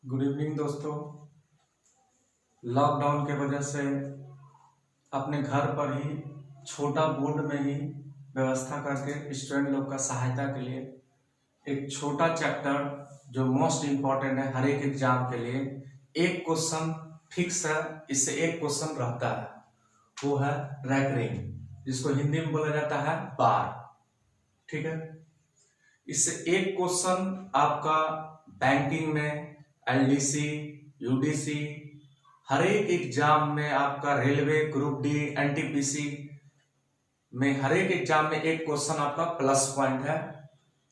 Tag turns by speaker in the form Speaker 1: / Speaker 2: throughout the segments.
Speaker 1: Good evening दोस्तों। Lockdown के वजह से अपने घर पर ही छोटा बोर्ड में ही व्यवस्था करके स्टूडेंट लोग का सहायता के लिए एक छोटा चैप्टर जो मोस्ट इम्पोर्टेंट है हर एक एग्जाम के लिए, एक क्वेश्चन फिक्स है, इससे एक क्वेश्चन रहता है, वो है रैकरिंग, जिसको हिंदी में बोला जाता है बार। ठीक है, इससे एक क्वेश्चन आपका बैंकिंग में, एलडीसी, यूडीसी, हर एक एग्जाम में, आपका रेलवे, ग्रुप डी, एनटीपीसी में हर एक एग्जाम में एक क्वेश्चन आपका प्लस पॉइंट है।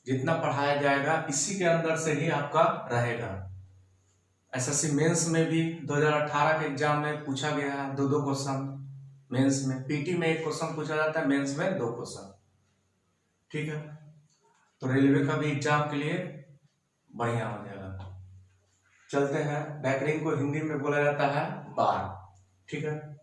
Speaker 1: जितना पढ़ाया जाएगा इसी के अंदर से ही आपका रहेगा। एसएससी मेंस में भी 2018 के एग्जाम में पूछा गया है दो क्वेश्चन मेंस में, पीटी में एक क्वेश्चन पूछा जाता है, मेंस में 2 क्वेश्चन। ठीक है, तो रेलवे का भी एग्जाम के लिए बढ़िया हो जाएगा। चलते हैं, रैकरिंग को हिंदी में बोला जाता है बार। ठीक है,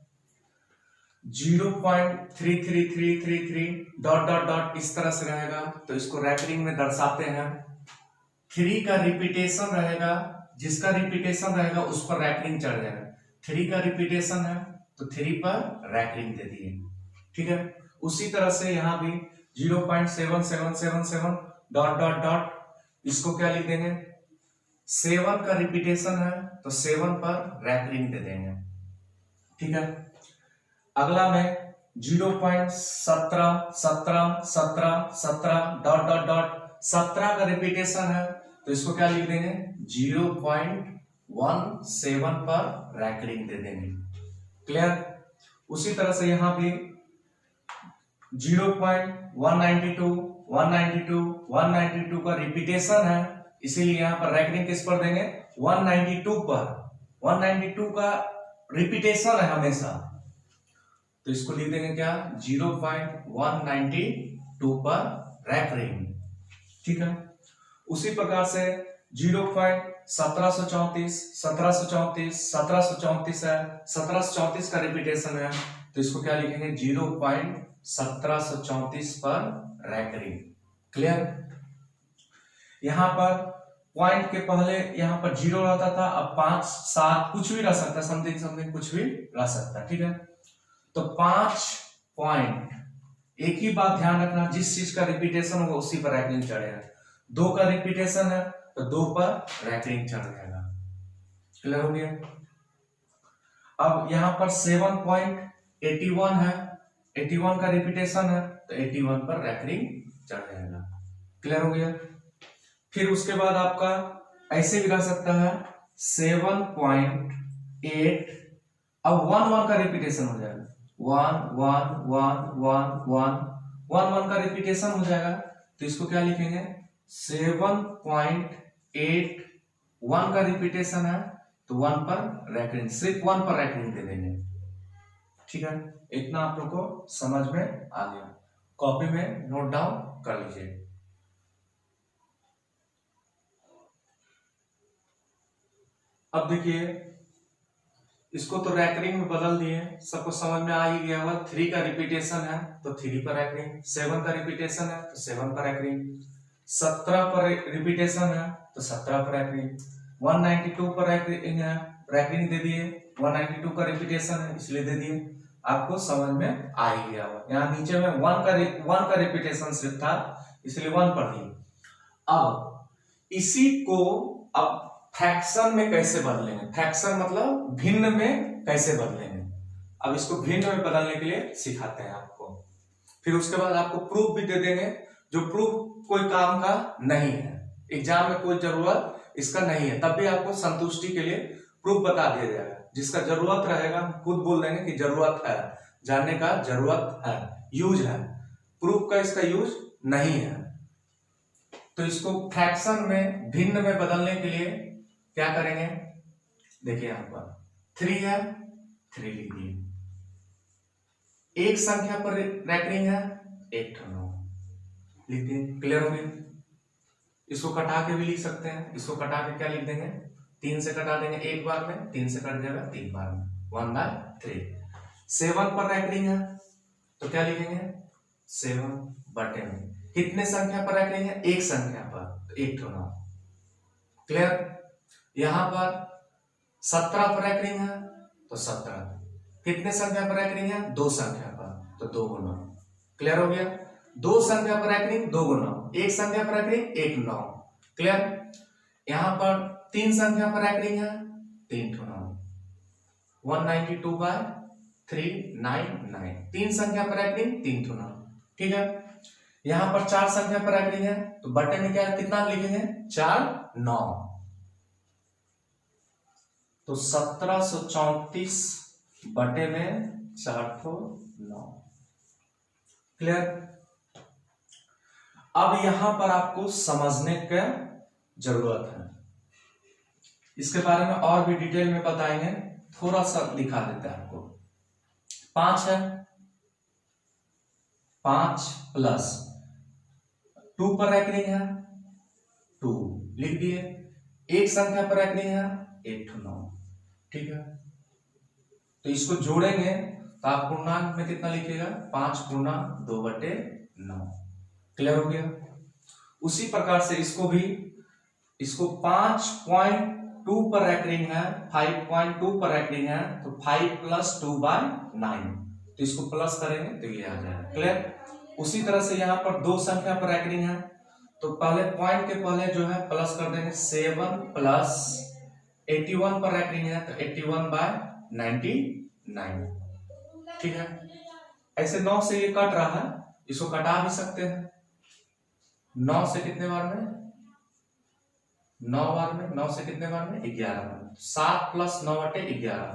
Speaker 1: 0.33333 डॉट डॉट डॉट इस तरह से रहेगा, तो इसको रैकरिंग में दर्शाते हैं। 3 का रिपीटेशन रहेगा, जिसका रिपीटेशन रहेगा उस पर रैकरिंग चढ़ जाएगा। 3 का रिपीटेशन है तो 3 पर रैकरिंग दे दिए। ठीक है, उसी तरह से यहां भी 0.7777 डॉट डॉट डॉट, इसको क्या लिख देंगे, 7 का रिपीटेशन है तो 7 पर रैकरिंग दे देंगे। ठीक है, अगला में 0.171717 डॉट डॉट डॉट, 17 का रिपीटेशन है तो इसको क्या लिख देंगे, 0.17 पर रैकरिंग दे देंगे। क्लियर। उसी तरह से यहां भी 0.192 का रिपीटेशन है, इसीलिए यहां पर रैकरिंग किस पर देंगे, 192 पर। 192 का रिपीटेशन है हमेशा, तो इसको लिख देंगे क्या, 0.192 पर रैकरिंग। ठीक है, उसी प्रकार से 0.1734 1734 है, 1734 का रिपीटेशन है तो इसको क्या लिखेंगे, 0.1734 पर रैकरिंग। क्लियर। यहां पर पॉइंट के पहले यहां पर 0 रहता था, अब 5 7 कुछ भी रह सकता है, समथिंग समथिंग कुछ भी रह सकता है। ठीक है, तो 5 पॉइंट, एक ही बात ध्यान रखना, जिस चीज का रिपीटेशन होगा उसी पर रैकरिंग चढ़ेगा। 2 का रिपीटेशन है तो 2 पर रैकरिंग चढ़ जाएगा। क्लियर हो गया। अब यहां पर 7.81 है, 81 का रिपीटेशन है तो 81 पर रैकरिंग चढ़ जाएगा। क्लियर हो गया। फिर उसके बाद आपका ऐसे भी रह सकता है 7.8, अब 1 का रिपीटेशन हो जाएगा, 1 1 1 1 1 1 का रिपीटेशन हो जाएगा तो इसको क्या लिखेंगे, 7.81 का रिपीटेशन है तो 1 पर रैकरिंग, सिर्फ 1 पर रैकरिंग दे देंगे। ठीक है, इतना आप लोग को समझ में आ गया, कॉपी में नोट डाउन कर लीजिए। अब देखिए, इसको तो रैकरिंग में बदल दिए, सबको समझ में आ ही गया होगा। 3 का रिपीटेशन है तो 3 पर रैकरिंग, 7 का रिपीटेशन है तो 7 पर रैकरिंग, 17 पर रिपीटेशन है तो 17 पर रैकरिंग, 192 पर रैकरिंग दे दिए, 192 का रिपीटेशन है इसलिए दे दिए। आपको समझ में आ ही गया होगा। यहाँ नीचे में 1 का रिपीटेशन सिर्फ था इसलिए 1 पर दिए। अब इसी को अब फ्रैक्शन में कैसे बदलेंगे, फ्रैक्शन मतलब भिन्न में कैसे बदलेंगे, अब इसको भिन्न में बदलने के लिए सिखाते हैं आपको। फिर उसके बाद आपको प्रूफ भी दे देंगे, जो प्रूफ कोई काम का नहीं है, एग्जाम में कोई जरूरत इसका नहीं है, तब भी आपको संतुष्टि के लिए प्रूफ बता दिया जाएगा। जिसका जरूरत रहेगा खुद बोल देंगे कि जरूरत है, जानने का जरूरत है, यूज है। प्रूफ का इसका यूज नहीं है, तो इसको फ्रैक्शन में भिन्न में बदलने के लिए क्या करेंगे, देखिए यहां पर 3 है, 3 लिख दिए, एक संख्या पर रैकरिंग है, एक ठनो लिख दिए। क्लियर हो गया। इसको कटा के भी लिख सकते हैं, इसको कटा के क्या लिख देंगे, 3 से कटा देंगे एक बार में, 3 से कट जाएगा 3 बार में, 1/3। 7 पर रैकरिंग है तो क्या लिखेंगे, 7 बटे में, कितने संख्या पर रैकरिंग है, एक संख्या पर, तो एक ठनो। क्लियर। यहां पर 17 पर रैकरिंग है तो 17, कितने संख्या पर रैकरिंग है? 2 संख्या पर, तो 2 गुना। क्लियर हो गया? 2 संख्या पर रैकरिंग 2 गुना, 1 संख्या पर रैकरिंग 1 9। क्लियर? यहां पर 3 संख्या पर रैकरिंग है 3 9, 192/399, 3 संख्या पर रैकरिंग 3 9। ठीक है? यहां पर 4 संख्या पर रैकरिंग है तो बटे में क्या कितना लिखेंगे? 4 9, तो 1734 बटे में 409। क्लियर? अब यहां पर आपको समझने का जरूरत है, इसके बारे में और भी डिटेल में बताएंगे, थोड़ा सा दिखा देते हैं आपको। 5 है, 5 प्लस 2 पर रैकरिंग है 2 लिख दिए, 1 संख्या पर रैकरिंग है 1 9। ठीक है? तो इसको जोड़ेंगे तो आप पूर्णांक में कितना लिखिएगा? 5 गुना 2/9। क्लियर हो गया? उसी प्रकार से इसको भी, इसको 5.2 पर रैकरिंग है, 5.2 पर रैकरिंग है तो 5 प्लस 2/9, तो इसको प्लस करेंगे तो ये आ जाएगा। क्लियर? उसी तरह से यहाँ पर 2 संख्या पर रैकरिंग है तो पहले पॉइंट के पहले जो है प्लस कर देंगे, 7 प्लस 81 पर रैकरिंग है तो 81/99। ठीक है? ऐसे 9 से ये कट रहा है, इसको कटा भी सकते हैं। 9 से कितने बार में? 9 बार में। 9 से कितने बार में? 11 बार में। 7 प्लस 9/11,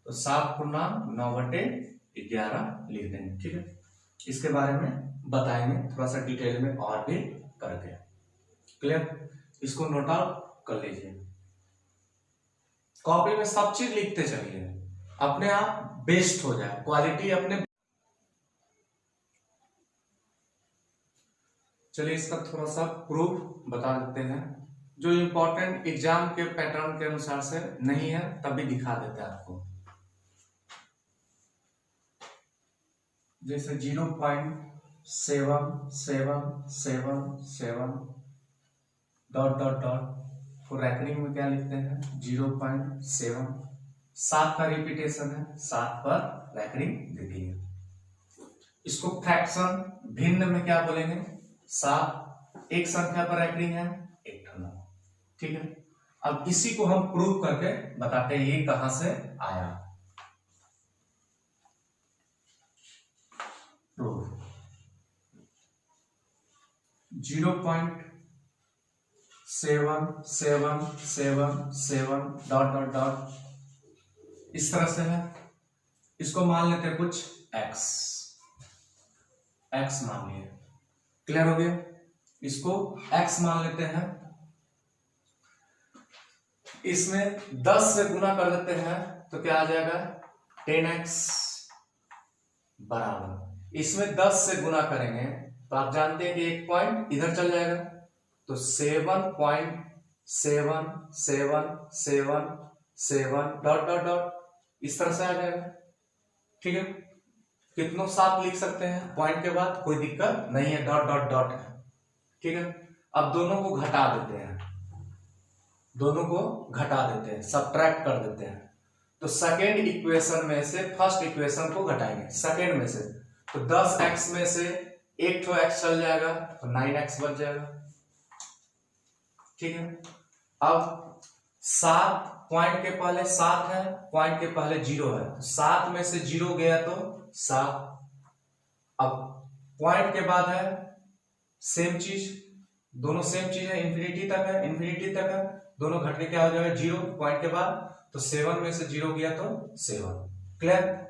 Speaker 1: तो 7 गुना 9/11 लिख देंगे। ठीक है? इसके बारे में बताएंगे थोड़ा सा डिटेल में और भी करके। क्लियर? इसको नोट आउट कर लीजिए, कॉपी में सब चीज लिखते चलिए, अपने आप बेस्ट हो जाए, क्वालिटी अपने। चलिए इसका थोड़ा सा प्रूफ बता देते हैं, जो इंपॉर्टेंट एग्जाम के पैटर्न के अनुसार से नहीं है तभी दिखा देते हैं आपको। जैसे 0.7777 डॉट डॉट डॉट, तो रैकरिंग में क्या लिखते हैं? 0.7, 7 का रिपीटेशन है, 7 पर रैकरिंग दे दी है। इसको फ्रैक्शन भिन्न में क्या बोलेंगे? 7, 1 संख्या पर रैकरिंग है 1 9। ठीक है? अब इसी को हम प्रूव करके बताते हैं ये कहां से आया। प्रूफ 0.7777 डॉट डॉट डॉट, इस तरह से है। इसको मान लेते हैं कुछ x मान लिए। क्लियर हो गया? इसको x मान लेते हैं, इसमें 10 से गुना कर देते हैं तो क्या आ जाएगा? 10x बराबर, इसमें 10 से गुना करेंगे तो आप जानते हैं कि एक पॉइंट इधर चल जाएगा, तो 7.7777 डॉट डॉट डॉट, इस तरह से आ जाएगा। ठीक है? कितनों 7 लिख सकते हैं पॉइंट के बाद, कोई दिक्कत नहीं है, डॉट डॉट डॉट है। ठीक है? अब दोनों को घटा देते हैं, दोनों को घटा देते हैं, सबट्रैक्ट कर देते हैं। तो सेकेंड इक्वेशन में से फर्स्ट इक्वेशन को घटाएंगे सेकेंड में से, तो 10x में से एक तो x चल जाएगा तो 9x बच जाएगा। ठीक है? अब 7 पॉइंट के पहले 7 है, पॉइंट के पहले 0 है, 7 में से 0 गया तो 7। अब पॉइंट के बाद है सेम चीज, दोनों सेम चीज है, इंफिनिटी तक है, इंफिनिटी तक है, दोनों घटने क्या हो जाएगा? 0 पॉइंट के बाद, तो 7 में से 0 गया तो 7। क्लियर?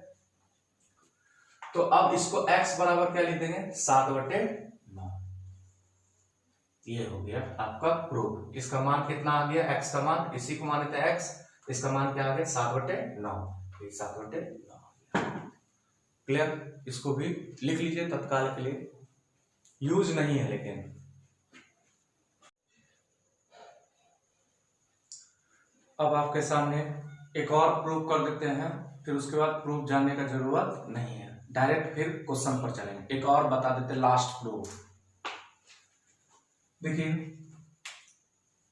Speaker 1: तो अब इसको x बराबर क्या लिख देंगे? 7/9। ये हो गया आपका प्रूफ। इसका मान कितना आ गया? x का मान, इसी को माने थे x, इसका मान क्या आ गया? 7/9। 7/9। क्लियर? इसको भी लिख लीजिए तत्काल के लिए, यूज नहीं है लेकिन। अब आपके सामने एक और प्रूफ कर देते हैं, फिर उसके बाद प्रूफ जानने का जरूरत नहीं है, डायरेक्ट फिर क्वेश्चन पर चलेंगे। एक और बता देते लास्ट प्रूफ। देखिए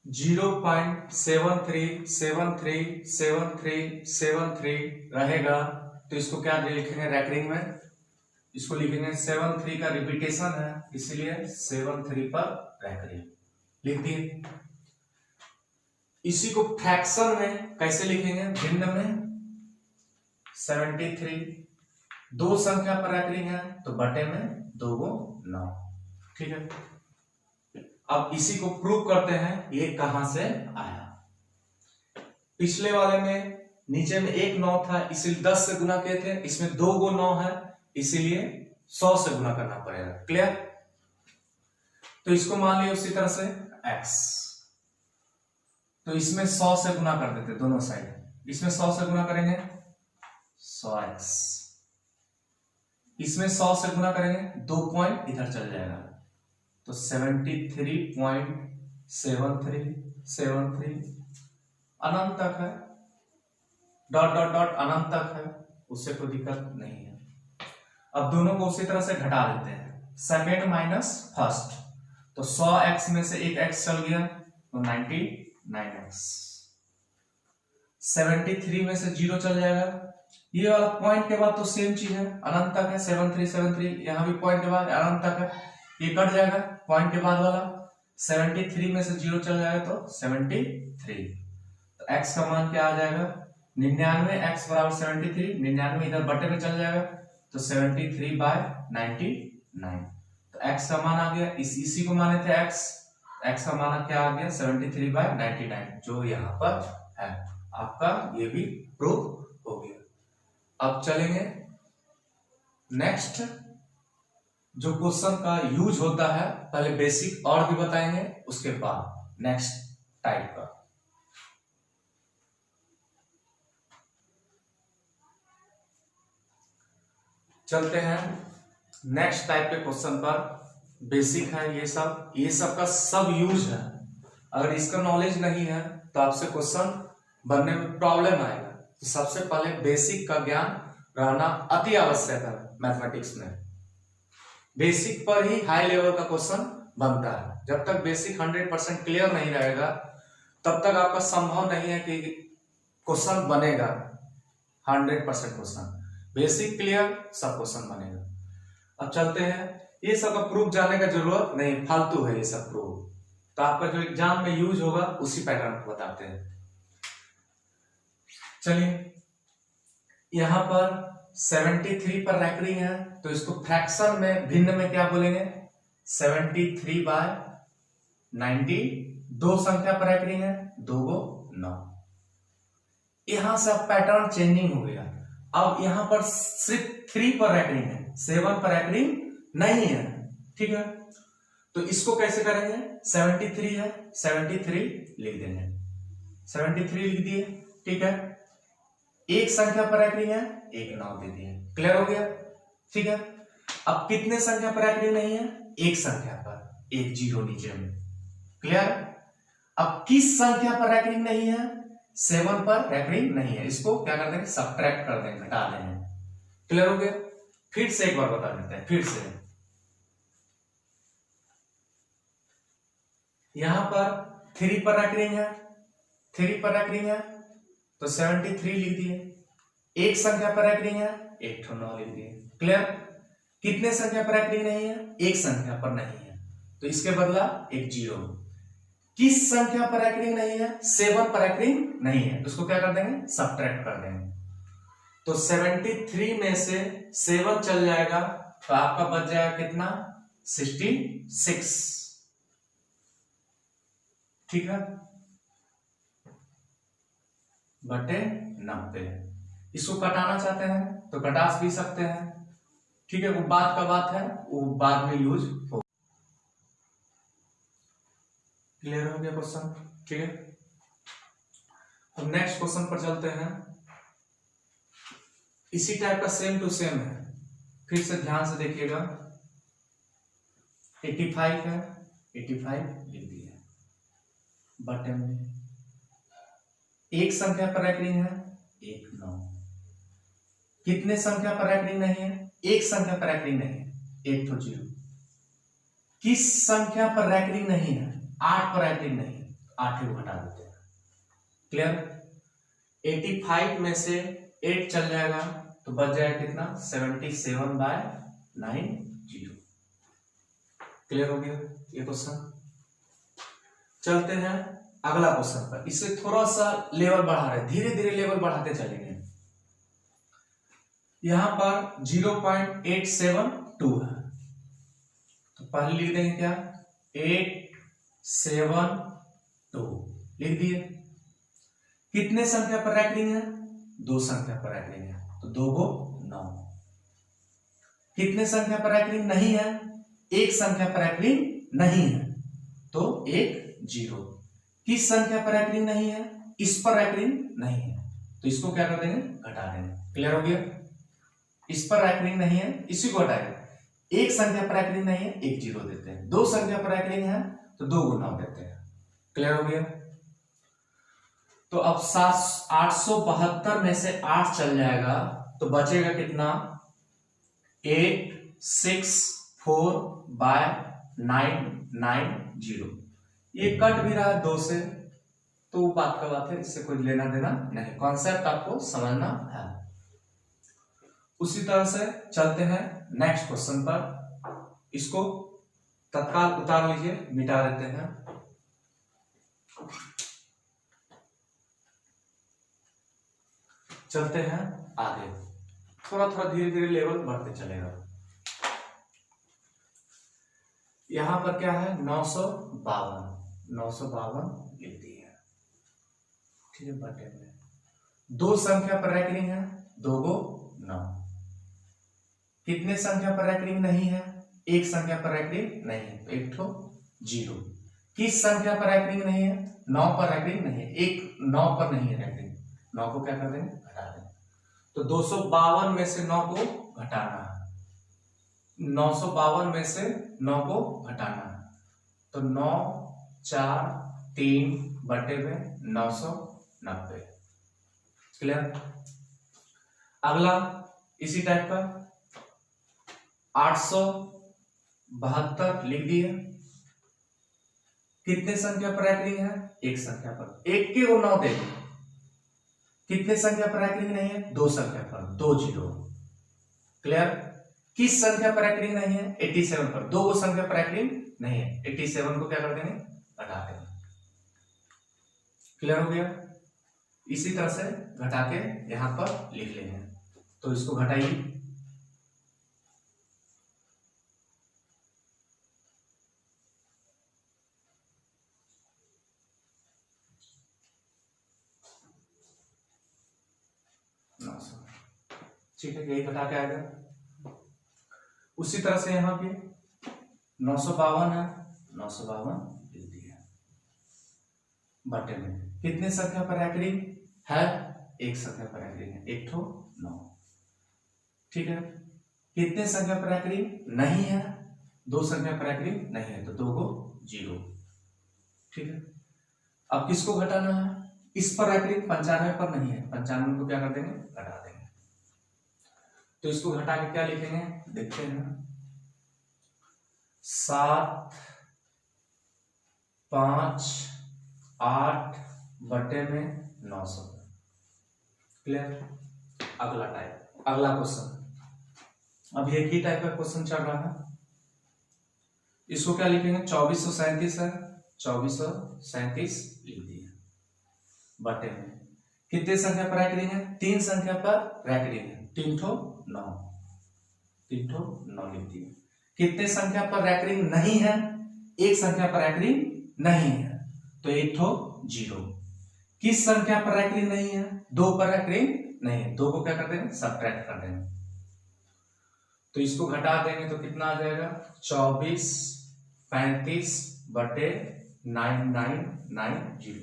Speaker 1: 0.73737373 रहेगा, तो इसको क्या लिखेंगे रैकरिंग में, इसको लिखेंगे 73 का रिपीटेशन है, इसलिए 73 पर रैकरिंग लिख दिए। इसी को फ्रैक्शन में कैसे लिखेंगे, भिन्न में 73 दो संख्या पर रैकरिंग है तो बटे में 2 गो 9, ठीक है। अब इसी को प्रूव करते हैं ये कहां से आया। पिछले वाले में नीचे में एक 9 था, इसलिए 10 से गुना किए थे, इसमें 2 गो 9 है, इसीलिए 100 से गुना करना पड़ेगा, क्लियर। तो इसको मान लिया उसी तरह से x, तो इसमें 100 से गुना कर देते दोनों साइड, इसमें 100 से गुना करेंगे 100x, इसमें 100 से गुना करेंगे 2 पॉइंट इधर चल जाएगा, तो 73.7373 अनंत तक है, डॉट डॉट डॉट अनंत तक है, उससे कोई दिक्कत नहीं है। अब दोनों को उसी तरह से घटा देते हैं, सेकेंड माइनस फर्स्ट, तो 100x में से एक x चल गया तो 99x, 73 में से 0 चल जाएगा, ये वाला पॉइंट के बाद तो सेम चीज है, अनंत तक है 7373, यहां भी पॉइंट के बाद अनंत तक है, ये कट जाएगा पॉइंट के बाद वाला, 73 में से 0 चल जाएगा तो 73, तो x का मान क्या आ जाएगा 99, x बराबर 73, 99 इधर बटे में चल जाएगा तो 73/99, तो x का मान आ गया, इसी को माने थे x का मान क्या आ गया 73/99, जो यहाँ पर है। आपका ये भी प्रूफ हो गया। अब चलेंगे नेक्स्ट, जो क्वेश्चन का यूज होता है, पहले बेसिक और भी बताएंगे, उसके बाद नेक्स्ट टाइप का। चलते हैं नेक्स्ट टाइप के क्वेश्चन पर। बेसिक है ये सब का सब यूज है, अगर इसका नॉलेज नहीं है तो आपसे क्वेश्चन बनने में प्रॉब्लम आएगा। तो सबसे पहले बेसिक का ज्ञान रहना अति आवश्यक है मैथमेटिक्स में। बेसिक पर ही हाई लेवल का क्वेश्चन बनता है। जब तक बेसिक 100% क्लियर नहीं रहेगा तब तक आपका संभव नहीं है कि क्वेश्चन बनेगा 100% क्वेश्चन। बेसिक क्लियर सब क्वेश्चन बनेगा। अब चलते हैं, ये सब का प्रूफ जानने का जरूरत नहीं, फालतू है ये सब प्रूफ, तो आपका जो एग्जाम में यूज होगा उसी पैटर्न को बताते हैं। चलिए, यहां पर 73 पर रैकरिंग है तो इसको फ्रैक्शन में भिन्न में क्या बोलेंगे 73/90, दो संख्या पर रैकरिंग है, 2 गो 9। यहां से अब पैटर्न चेंजिंग हो गया। अब यहां पर सिर्फ 3 पर रैकरिंग है, 7 पर रैकरिंग नहीं है, ठीक है। तो इसको कैसे करेंगे, 73 है, 73 लिख देंगे, 73 लिख दिए, ठीक है। एक संख्या पर रैकरिंग है, एक 9 दे दिए, क्लियर हो गया, ठीक है। अब कितने संख्या पर रैकरिंग नहीं है, एक संख्या पर, एक 0 नीचे में, क्लियर। अब किस संख्या पर रैकरिंग नहीं है, 7 पर रैकरिंग नहीं है, इसको क्या कर देंगे सबट्रैक्ट कर देंगे, घटा देंगे, क्लियर हो गया। फिर से एक बार बता देते हैं, फिर से यहां पर 3 पर रैकरिंग है, 3 पर रैकरिंग है तो 73 लिख दिए। एक संख्या पर रैकरिंग है, एक 9 लिख दिए, क्लियर। कितने संख्या पर रैकरिंग नहीं है, एक संख्या पर नहीं है तो इसके बदला एक 0। किस संख्या पर रैकरिंग नहीं है, 7 पर रैकरिंग नहीं है, तो उसको क्या कर देंगे सबट्रैक्ट कर देंगे। तो 73 में से 7 चल जाएगा तो आपका बच जाएगा कितना 66, ठीक है, बटे 90। इसको कटाना चाहते हैं तो कटा भी सकते हैं, ठीक है, वो बात का बात है, वो बाद में यूज हो। क्लियर हो गया क्वेश्चन, ठीक है। अब नेक्स्ट क्वेश्चन पर चलते हैं। इसी टाइप का सेम टू सेम है, फिर से ध्यान से देखिएगा। 85 है, 85 लिख दिया, बटे में एक संख्या पर रैकरिंग है, एक 9। कितने संख्या पर रैकरिंग नहीं है, एक संख्या पर रैकरिंग नहीं है, एक तो 0। किस संख्या पर रैकरिंग नहीं है, 8 पर रैकरिंग नहीं है, 8 को घटा देते हैं। क्लियर? 85 में से 8 चल जाएगा तो बच जाएगा कितना? 77/90। क्लियर हो गया ये क्वेश्चन? चलते हैं अगला क्वेश्चन पर। इससे थोड़ा सा लेवल बढ़ा रहे, धीरे धीरे लेवल बढ़ाते चलेंगे। यहां पर 0.872 है, तो पहले लिख देंगे क्या? 872 लिख दिए। कितने संख्या पर रैंकिंग है? 2 संख्या पर रैंकिंग है, तो 2 को 9। कितने संख्या पर रैंकिंग नहीं है? 1 संख्या पर रैंकिंग नहीं है, तो 1 0। किस संख्या पर रैंकिंग नहीं है? इस पर रैंकिंग नहीं है, तो इसको क्या कर देंगे? घटा देंगे। क्लियर हो गया? इस पर रैंकिंग नहीं है, इसी को हटाएंगे। 1 संख्या पर रैंकिंग नहीं है, 1 0 देते हैं। 2 संख्या पर रैंकिंग है, तो 2 को 9 देते हैं। क्लियर हो गया? तो अब 872 में से 8 चल जाएगा, तो बचेगा कितना? 864/990। ये कट भी रहा है 2 से, तो बात का बात है, इससे कोई लेना देना नहीं। कॉन्सेप्ट आपको समझना है। उसी तरह से चलते हैं नेक्स्ट क्वेश्चन पर। इसको तत्काल उतार लीजिए, मिटा देते हैं। चलते हैं आगे, थोड़ा थोड़ा धीरे धीरे लेवल बढ़ते चलेगा। यहां पर क्या है? 952 लिख दी है। ठीक है, बटे में 2 संख्या पर रैंकिंग है, 2 को 9। कितने संख्या पर रैंकिंग नहीं है? 1 संख्या पर रैंकिंग नहीं है, तो 1 0। किस संख्या पर रैंकिंग नहीं है? 9 पर रैंकिंग नहीं है, 9 पर नहीं है रैंकिंग। 9 को क्या कर देंगे? घटा देंगे। तो 252 में से 9 को घटाना है। 952 में से 9 को घटाना है, तो 9 4 3 बटे में 990। क्लियर? अगला इसी टाइप का 872 लिख दिए। कितने संख्या पर रैंकिंग है? 1 संख्या पर, 1 के को 9 देंगे। कितने संख्या पर रैंकिंग नहीं है? 2 संख्या पर, 2 0। क्लियर? किस संख्या पर रैंकिंग नहीं है? 87 पर। 2 संख्या पर रैंकिंग नहीं है, 87 को क्या कर देंगे? घटा देंगे। क्लियर हो गया? इसी तरह से घटा के यहां पर लिख लेंगे। तो इसको घटाइए। ठीक है, यही घटा के आएगा। उसी तरह से यहाँ पे 952 है, 952 लिख दिया। बटे में कितने संख्या पर रैंकिंग है? 1 संख्या पर रैंकिंग है, 1 9। ठीक है, कितने संख्या पर रैंकिंग नहीं है? 2 संख्या पर रैंकिंग नहीं है, तो 2 को 0। ठीक है, अब किसको घटाना है? इस पर रैंकिंग 95 पर नहीं है, 95 को क्या कर देंगे? घटा देंगे। तो इसको घटा के क्या लिखेंगे? देखते हैं। 7 5 8 बटे में 900। क्लियर? अगला टाइप, अगला क्वेश्चन। अब एक ही टाइप का क्वेश्चन चल रहा है। इसको क्या लिखेंगे? 2437 है, 2437 लिख दिया। बटे में कितने संख्या पर रैंकिंग है? 3 संख्या पर रैंकिंग है, 3 9 लिख दिया। कितने संख्या पर रैंकिंग नहीं है? 1 संख्या पर रैंकिंग नहीं है, तो 1 0। किस संख्या पर रैंकिंग नहीं है? 2 पर रैंकिंग नहीं है, 2 को क्या कर देंगे? सबट्रैक्ट कर देंगे। तो इसको घटा देंगे तो कितना आ जाएगा? 24 35 बटे 9990।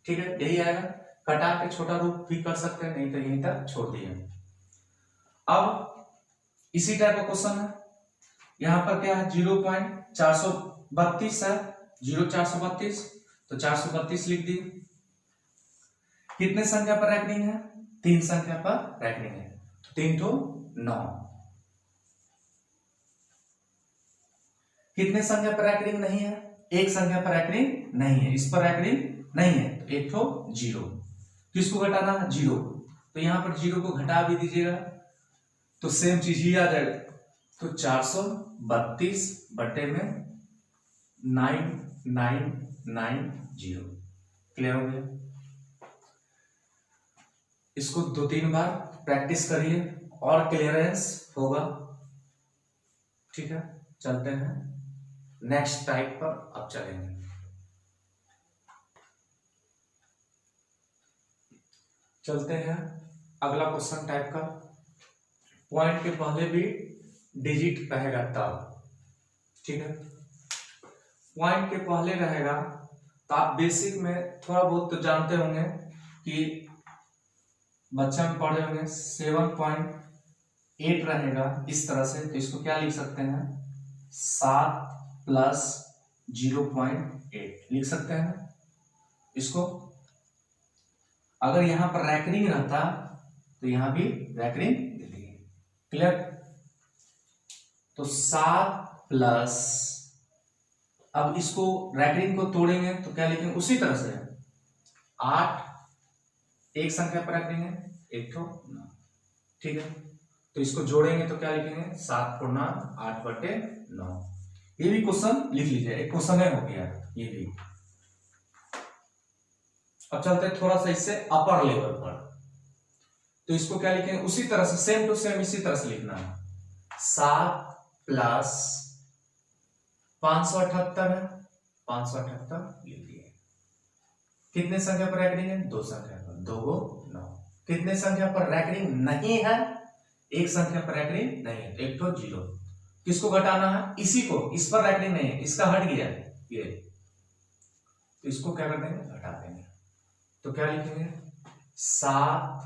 Speaker 1: ठीक है, यही आएगा। कटा के छोटा रूप भी कर सकते हैं, नहीं तो यहीं तक छोड़ दिए। अब इसी टाइप का क्वेश्चन है। यहां पर क्या है? 0.432 है, 0.432, तो 432 लिख दिए। कितने संख्या पर रैंकिंग है? 3 संख्या पर रैंकिंग है, तो 3 9। कितने संख्या पर रैंकिंग नहीं है? 1 संख्या पर रैंकिंग नहीं है, इस पर रैंकिंग नहीं है तो एक ठो जीरो। किसको घटाना है? जीरो। तो यहां पर जीरो को घटा भी दीजिएगा तो सेम चीज ही आ जाएगा। तो 432 बटे में 9990। क्लियर हो गया? इसको 2-3 बार प्रैक्टिस करिए और क्लियरेंस होगा। ठीक है, चलते हैं नेक्स्ट टाइप पर। अब चलेंगे चलते हैं अगला क्वेश्चन टाइप का। पॉइंट के पहले भी डिजिट रहेगा तब। ठीक है, पॉइंट के पहले रहेगा तो आप बेसिक में थोड़ा बहुत तो जानते होंगे कि बच्चा में पढ़े होंगे 7.8 रहेगा इस तरह से। तो इसको क्या लिख सकते हैं? 7 प्लस 0.8 लिख सकते हैं इसको। अगर यहां पर रैकरिंग रहता तो यहां भी रैकरिंग दे देंगे। क्लियर? तो 7 प्लस, अब इसको रैकरिंग को तोड़ेंगे तो क्या लिखेंगे? उसी तरह से 8 एक संख्या पर रैकरिंग है, एक तो 9। ठीक है, तो इसको जोड़ेंगे तो क्या लिखेंगे? 7×8/9। ये भी क्वेश्चन लिख लीजिए, एक क्वेश्चन है हो गया ये भी। अब चलते हैं थोड़ा सा इससे अपर लेवल पर। तो इसको क्या लिखेंगे? उसी तरह से सेम टू सेम इसी तरह से लिखना है। 7 प्लस 578 है, 578 लिख दिए। कितने संख्या पर रैकरिंग है? 2 संख्या पर, 2 को 9। कितने संख्या पर रैकरिंग नहीं है? एक संख्या पर रैकरिंग नहीं है, एक तो 0। किसको घटाना है? इसी को। इस पर रैकरिंग नहीं है, इसका हट गया ये, तो इसको क्या कर देंगे? घटा देंगे। तो क्या लिखेंगे? 7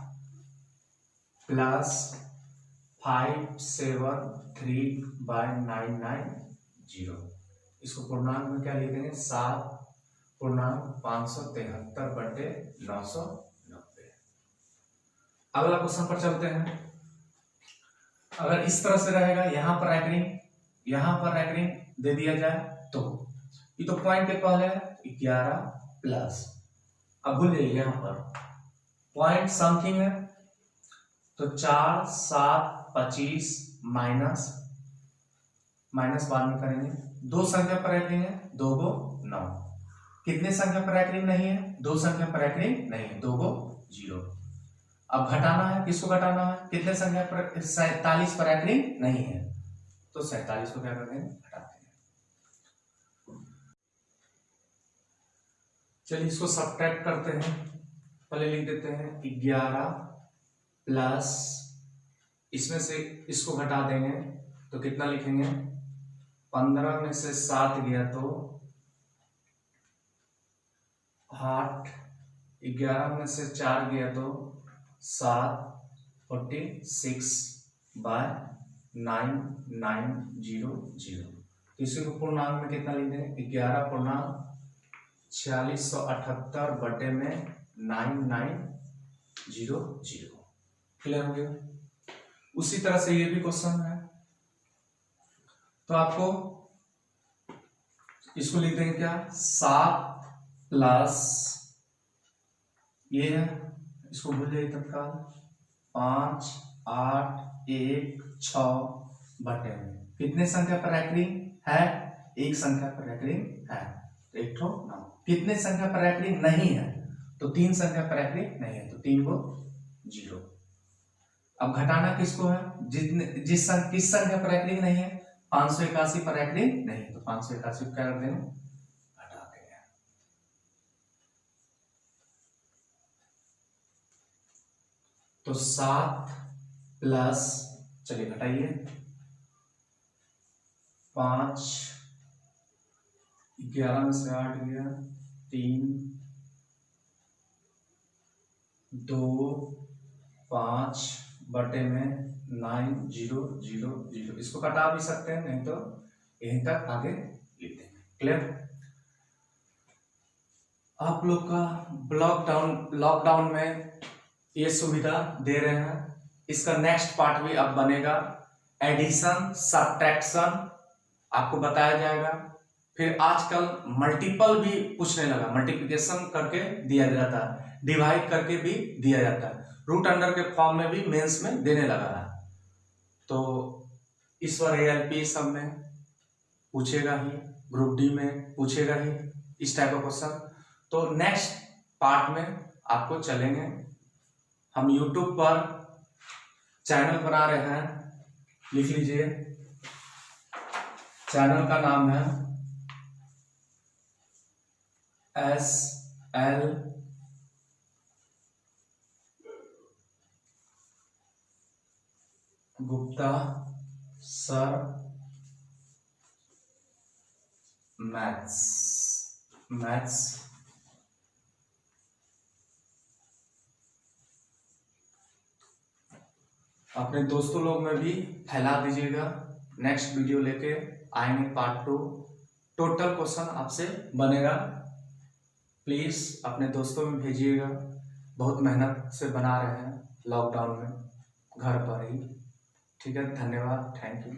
Speaker 1: प्लस 573/990। इसको पूर्णांक में क्या लिखेंगे? 7/573/990। अगला क्वेश्चन पर चलते हैं। अगर इस तरह से रहेगा, यहां पर रैकरिंग दे दिया जाए तो ये तो पॉइंट के पहले 11 प्लस, अब भूल जाइए यहां पर पॉइंट समथिंग है तो 4 7 25 माइनस बाद में करेंगे। 2 संख्या पर रैकरिंग है, 2 को 9। कितने संख्या पर रैकरिंग नहीं है? 2 संख्या पर रैकरिंग नहीं है, 2 को 0। अब घटाना है, किसको घटाना है? कितने संख्या पर? 47 पर रैकरिंग नहीं है, तो 47 को क्या करते हैं? घटाते हैं। चलिए इसको सब्ट्रैक्ट करते हैं। पहले लिख देते हैं 11 प्लस, इसमें से इसको घटा देंगे तो कितना लिखेंगे? 15 में से 7 गया तो 8, 11 में से 4 गया तो 7, 46/9900। तो इसी को पूर्णांक में कितना लिख देंगे? 11.4678 बटे में 9900। क्लियर हो गया? उसी तरह से ये भी क्वेश्चन है, तो आपको इसको लिख देंगे क्या? 7 प्लस ये है, इसको भूल जाइए तत्काल, 5 8 1 6 बटे में कितने संख्या पर रैकरिंग है? एक संख्या पर रैकरिंग है, एक ठो 9। कितने संख्या पर रैकरिंग नहीं है? तो 3 संख्या पर रैकरिंग नहीं है, तो 3 को 0। अब घटाना किसको है? किस संख्या पर रैकरिंग नहीं है? 581 पर रैकरिंग नहीं है, तो 581 को क्या कर देंगे? घटा देंगे। तो 7 प्लस, चलिए घटाइए, 5, 11 में से 8 गया, 3 2 5 बटे में 9000। इसको कटा भी सकते हैं, नहीं तो यहीं तक आगे लिख देंगे। क्लियर? आप लोग का लॉकडाउन में ये सुविधा दे रहे हैं। इसका नेक्स्ट पार्ट भी अब बनेगा, एडिशन सब्ट्रैक्शन आपको बताया जाएगा। फिर आजकल मल्टीपल भी पूछने लगा, मल्टीप्लिकेशन करके दिया जाता है, डिवाइड करके भी दिया जाता है, रूट अंडर के फॉर्म में भी मेंस में देने लगा है। तो इस बार ALP सब में पूछेगा ही, ग्रुप डी में पूछेगा ही इस टाइप का क्वेश्चन। तो नेक्स्ट पार्ट में आपको चलेंगे, हम यूट्यूब पर चैनल बना रहे हैं, लिख लीजिए, चैनल का नाम है SL गुप्ता सर मैथ्स। अपने दोस्तों लोग में भी फैला दीजिएगा। नेक्स्ट वीडियो लेके आएंगे पार्ट 2, टोटल क्वेश्चन आपसे बनेगा, प्लीज अपने दोस्तों में भेजिएगा। बहुत मेहनत से बना रहे हैं लॉकडाउन में घर पर ही। ठीक है, धन्यवाद, थैंक यू।